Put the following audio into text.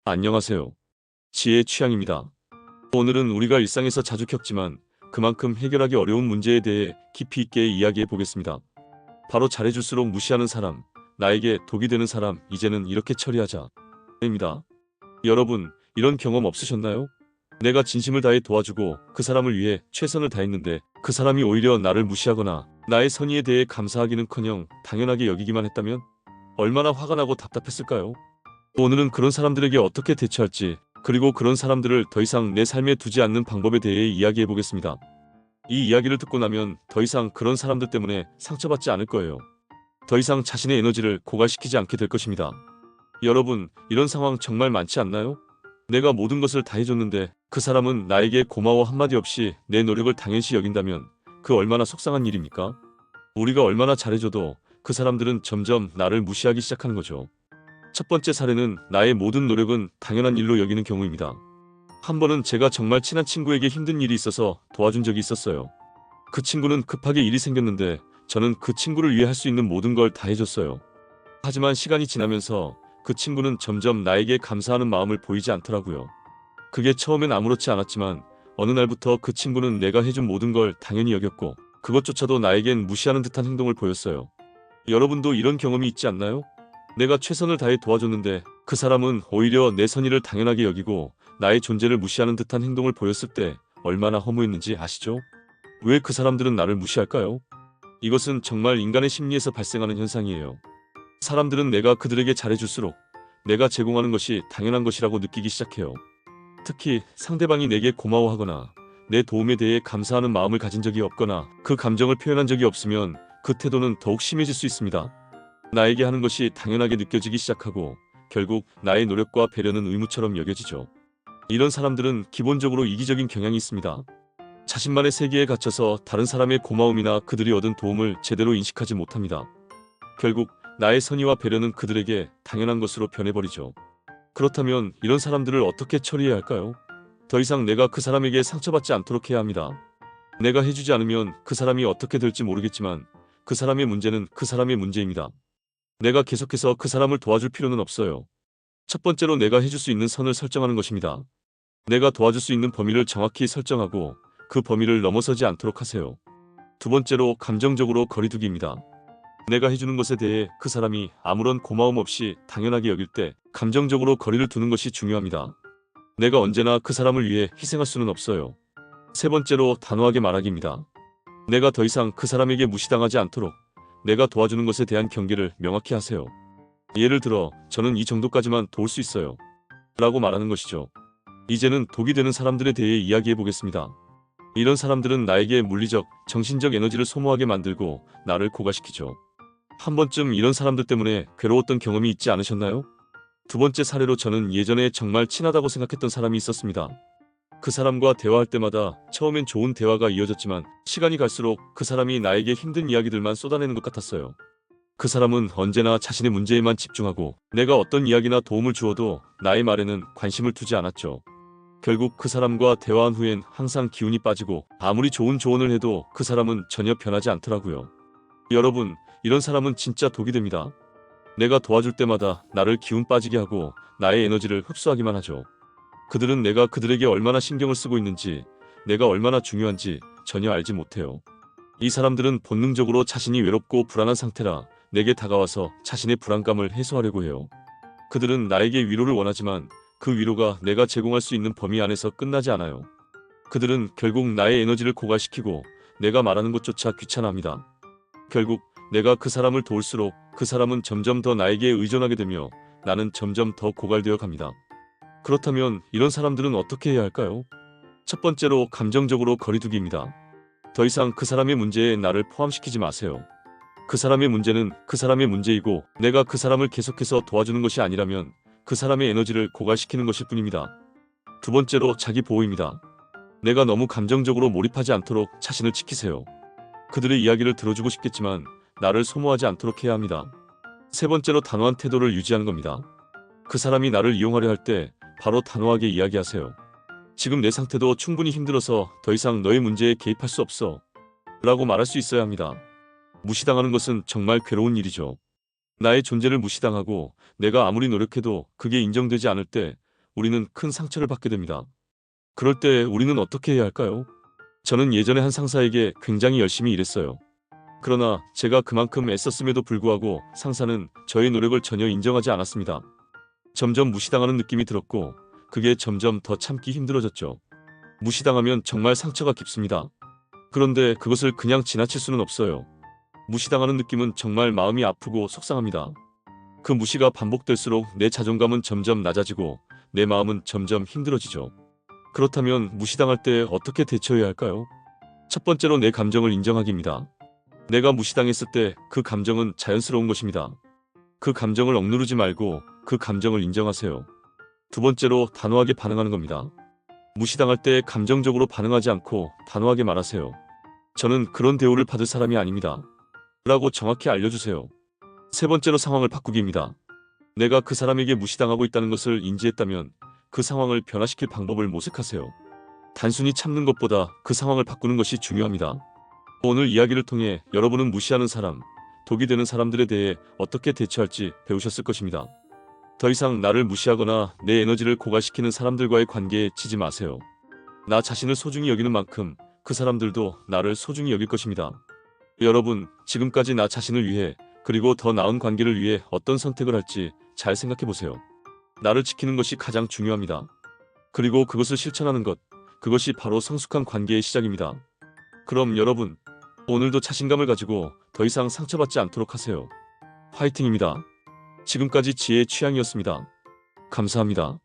안녕하세요. 지혜 취향입니다. 오늘은 우리가 일상에서 자주 겪지만 그만큼 해결하기 어려운 문제에 대해 깊이 있게 이야기해 보겠습니다. 바로 잘해줄수록 무시하는 사람, 나에게 독이 되는 사람, 이제는 이렇게 처리하자. 입니다. 여러분, 이런 경험 없으셨나요? 내가 진심을 다해 도와주고 그 사람을 위해 최선을 다했는데 그 사람이 오히려 나를 무시하거나 나의 선의에 대해 감사하기는커녕 당연하게 여기기만 했다면 얼마나 화가 나고 답답했을까요? 오늘은 그런 사람들에게 어떻게 대처할지, 그리고 그런 사람들을 더 이상 내 삶에 두지 않는 방법에 대해 이야기해 보겠습니다. 이 이야기를 듣고 나면 더 이상 그런 사람들 때문에 상처받지 않을 거예요. 더 이상 자신의 에너지를 고갈시키지 않게 될 것입니다. 여러분, 이런 상황 정말 많지 않나요? 내가 모든 것을 다 해줬는데 그 사람은 나에게 고마워 한마디 없이 내 노력을 당연시 여긴다면 그 얼마나 속상한 일입니까? 우리가 얼마나 잘해줘도 그 사람들은 점점 나를 무시하기 시작하는 거죠. 첫 번째 사례는 나의 모든 노력은 당연한 일로 여기는 경우입니다. 한 번은 제가 정말 친한 친구에게 힘든 일이 있어서 도와준 적이 있었어요. 그 친구는 급하게 일이 생겼는데 저는 그 친구를 위해 할 수 있는 모든 걸 다 해줬어요. 하지만 시간이 지나면서 그 친구는 점점 나에게 감사하는 마음을 보이지 않더라고요. 그게 처음엔 아무렇지 않았지만 어느 날부터 그 친구는 내가 해준 모든 걸 당연히 여겼고 그것조차도 나에겐 무시하는 듯한 행동을 보였어요. 여러분도 이런 경험이 있지 않나요? 내가 최선을 다해 도와줬는데 그 사람은 오히려 내 선의를 당연하게 여기고 나의 존재를 무시하는 듯한 행동을 보였을 때 얼마나 허무했는지 아시죠? 왜 그 사람들은 나를 무시할까요? 이것은 정말 인간의 심리에서 발생하는 현상이에요. 사람들은 내가 그들에게 잘해줄수록 내가 제공하는 것이 당연한 것이라고 느끼기 시작해요. 특히 상대방이 내게 고마워하거나 내 도움에 대해 감사하는 마음을 가진 적이 없거나 그 감정을 표현한 적이 없으면 그 태도는 더욱 심해질 수 있습니다. 나에게 하는 것이 당연하게 느껴지기 시작하고 결국 나의 노력과 배려는 의무처럼 여겨지죠. 이런 사람들은 기본적으로 이기적인 경향이 있습니다. 자신만의 세계에 갇혀서 다른 사람의 고마움이나 그들이 얻은 도움을 제대로 인식하지 못합니다. 결국 나의 선의와 배려는 그들에게 당연한 것으로 변해버리죠. 그렇다면 이런 사람들을 어떻게 처리해야 할까요? 더 이상 내가 그 사람에게 상처받지 않도록 해야 합니다. 내가 해주지 않으면 그 사람이 어떻게 될지 모르겠지만 그 사람의 문제는 그 사람의 문제입니다. 내가 계속해서 그 사람을 도와줄 필요는 없어요. 첫 번째로 내가 해줄 수 있는 선을 설정하는 것입니다. 내가 도와줄 수 있는 범위를 정확히 설정하고 그 범위를 넘어서지 않도록 하세요. 두 번째로 감정적으로 거리두기입니다. 내가 해주는 것에 대해 그 사람이 아무런 고마움 없이 당연하게 여길 때 감정적으로 거리를 두는 것이 중요합니다. 내가 언제나 그 사람을 위해 희생할 수는 없어요. 세 번째로 단호하게 말하기입니다. 내가 더 이상 그 사람에게 무시당하지 않도록 내가 도와주는 것에 대한 경계를 명확히 하세요. 예를 들어 저는 이 정도까지만 도울 수 있어요 라고 말하는 것이죠. 이제는 독이 되는 사람들에 대해 이야기해 보겠습니다. 이런 사람들은 나에게 물리적, 정신적 에너지를 소모하게 만들고 나를 고갈시키죠. 한 번쯤 이런 사람들 때문에 괴로웠던 경험이 있지 않으셨나요? 두 번째 사례로 저는 예전에 정말 친하다고 생각했던 사람이 있었습니다. 그 사람과 대화할 때마다 처음엔 좋은 대화가 이어졌지만 시간이 갈수록 그 사람이 나에게 힘든 이야기들만 쏟아내는 것 같았어요. 그 사람은 언제나 자신의 문제에만 집중하고 내가 어떤 이야기나 도움을 주어도 나의 말에는 관심을 두지 않았죠. 결국 그 사람과 대화한 후엔 항상 기운이 빠지고 아무리 좋은 조언을 해도 그 사람은 전혀 변하지 않더라고요. 여러분, 이런 사람은 진짜 독이 됩니다. 내가 도와줄 때마다 나를 기운 빠지게 하고 나의 에너지를 흡수하기만 하죠. 그들은 내가 그들에게 얼마나 신경을 쓰고 있는지, 내가 얼마나 중요한지 전혀 알지 못해요. 이 사람들은 본능적으로 자신이 외롭고 불안한 상태라 내게 다가와서 자신의 불안감을 해소하려고 해요. 그들은 나에게 위로를 원하지만 그 위로가 내가 제공할 수 있는 범위 안에서 끝나지 않아요. 그들은 결국 나의 에너지를 고갈시키고 내가 말하는 것조차 귀찮아합니다. 결국 내가 그 사람을 도울수록 그 사람은 점점 더 나에게 의존하게 되며 나는 점점 더 고갈되어 갑니다. 그렇다면 이런 사람들은 어떻게 해야 할까요? 첫 번째로 감정적으로 거리두기입니다. 더 이상 그 사람의 문제에 나를 포함시키지 마세요. 그 사람의 문제는 그 사람의 문제이고 내가 그 사람을 계속해서 도와주는 것이 아니라면 그 사람의 에너지를 고갈시키는 것일 뿐입니다. 두 번째로 자기 보호입니다. 내가 너무 감정적으로 몰입하지 않도록 자신을 지키세요. 그들의 이야기를 들어주고 싶겠지만 나를 소모하지 않도록 해야 합니다. 세 번째로 단호한 태도를 유지하는 겁니다. 그 사람이 나를 이용하려 할 때 바로 단호하게 이야기하세요. 지금 내 상태도 충분히 힘들어서 더 이상 너의 문제에 개입할 수 없어 라고 말할 수 있어야 합니다. 무시당하는 것은 정말 괴로운 일이죠. 나의 존재를 무시당하고 내가 아무리 노력해도 그게 인정되지 않을 때 우리는 큰 상처를 받게 됩니다. 그럴 때 우리는 어떻게 해야 할까요? 저는 예전에 한 상사에게 굉장히 열심히 일했어요. 그러나 제가 그만큼 애썼음에도 불구하고 상사는 저의 노력을 전혀 인정하지 않았습니다. 점점 무시당하는 느낌이 들었고 그게 점점 더 참기 힘들어졌죠. 무시당하면 정말 상처가 깊습니다. 그런데 그것을 그냥 지나칠 수는 없어요. 무시당하는 느낌은 정말 마음이 아프고 속상합니다. 그 무시가 반복될수록 내 자존감은 점점 낮아지고 내 마음은 점점 힘들어지죠. 그렇다면 무시당할 때 어떻게 대처해야 할까요? 첫 번째로 내 감정을 인정하기입니다. 내가 무시당했을 때 그 감정은 자연스러운 것입니다. 그 감정을 억누르지 말고 그 감정을 인정하세요. 두 번째로 단호하게 반응하는 겁니다. 무시당할 때 감정적으로 반응하지 않고 단호하게 말하세요. 저는 그런 대우를 받을 사람이 아닙니다. 라고 정확히 알려주세요. 세 번째로 상황을 바꾸기입니다. 내가 그 사람에게 무시당하고 있다는 것을 인지했다면 그 상황을 변화시킬 방법을 모색하세요. 단순히 참는 것보다 그 상황을 바꾸는 것이 중요합니다. 오늘 이야기를 통해 여러분은 무시하는 사람, 독이 되는 사람들에 대해 어떻게 대처할지 배우셨을 것입니다. 더 이상 나를 무시하거나 내 에너지를 고갈시키는 사람들과의 관계에 치지 마세요. 나 자신을 소중히 여기는 만큼 그 사람들도 나를 소중히 여길 것입니다. 여러분, 지금까지 나 자신을 위해 그리고 더 나은 관계를 위해 어떤 선택을 할지 잘 생각해 보세요. 나를 지키는 것이 가장 중요합니다. 그리고 그것을 실천하는 것, 그것이 바로 성숙한 관계의 시작입니다. 그럼 여러분, 오늘도 자신감을 가지고 더 이상 상처받지 않도록 하세요. 화이팅입니다. 지금까지 지혜의 취향이었습니다. 감사합니다.